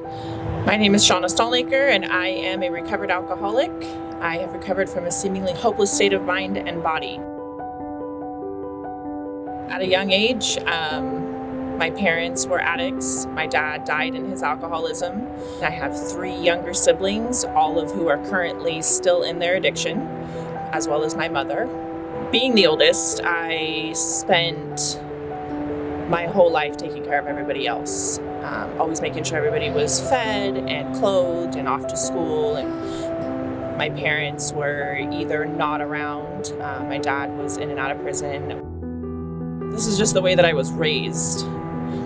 My name is Shauna Stalnaker, and I am a recovered alcoholic. I have recovered from a seemingly hopeless state of mind and body. At a young age, my parents were addicts. My dad died in his alcoholism. I have 3 younger siblings, all of who are currently still in their addiction, as well as my mother. Being the oldest, I spent my whole life taking care of everybody else. Always making sure everybody was fed and clothed and off to school. And my parents were either not around. My dad was in and out of prison. This is just the way that I was raised.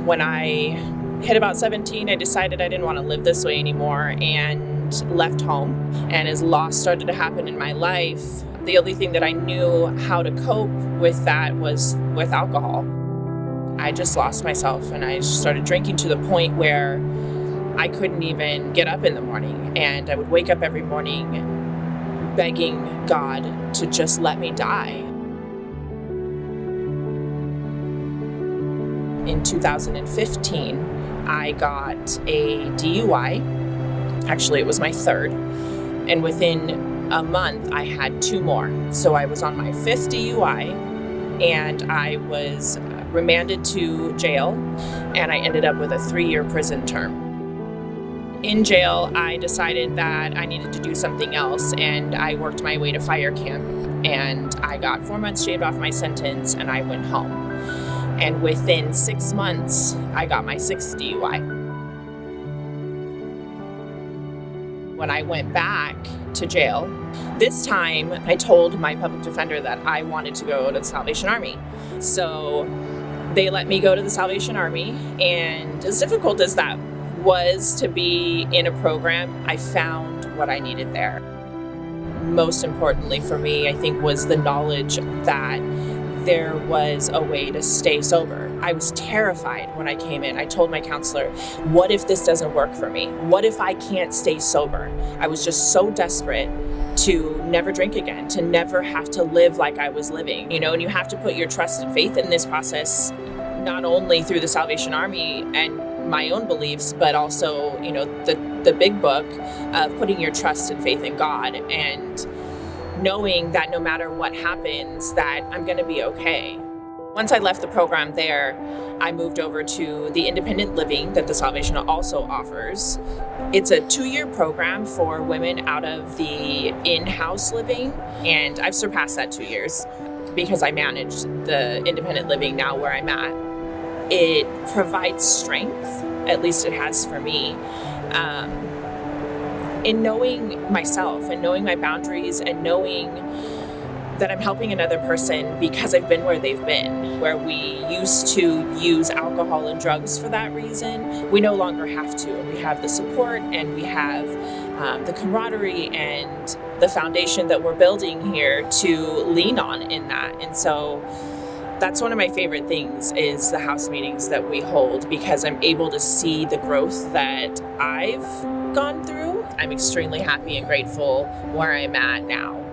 When I hit about 17, I decided I didn't want to live this way anymore and left home. And as loss started to happen in my life, the only thing that I knew how to cope with that was with alcohol. I just lost myself, and I started drinking to the point where I couldn't even get up in the morning, and I would wake up every morning begging God to just let me die. In 2015, I got a DUI. Actually, it was my 3rd, and within a month, I had 2 more. So I was on my 5th DUI, and I was remanded to jail, and I ended up with a 3-year prison term. In jail, I decided that I needed to do something else, and I worked my way to fire camp, and I got 4 months shaved off my sentence, and I went home. And within 6 months, I got my 6th DUI. When I went back to jail, this time I told my public defender that I wanted to go to the Salvation Army. So they let me go to the Salvation Army, and as difficult as that was to be in a program, I found what I needed there. Most importantly for me, I think, was the knowledge that there was a way to stay sober. I was terrified when I came in. I told my counselor, what if this doesn't work for me? What if I can't stay sober? I was just so desperate to never drink again, to never have to live like I was living, and you have to put your trust and faith in this process, not only through the Salvation Army and my own beliefs, but also, the big book of putting your trust and faith in God and knowing that no matter what happens, that I'm going to be okay. Once I left the program there, I moved over to the independent living that the Salvation also offers. It's a 2-year program for women out of the in-house living, and I've surpassed that 2 years because I manage the independent living now where I'm at. It provides strength, at least it has for me, in knowing myself and knowing my boundaries and knowing that I'm helping another person because I've been where they've been. Where we used to use alcohol and drugs for that reason, we no longer have to. We have the support, and we have the camaraderie and the foundation that we're building here to lean on in that. And so that's one of my favorite things, is the house meetings that we hold, because I'm able to see the growth that I've gone through. I'm extremely happy and grateful where I'm at now.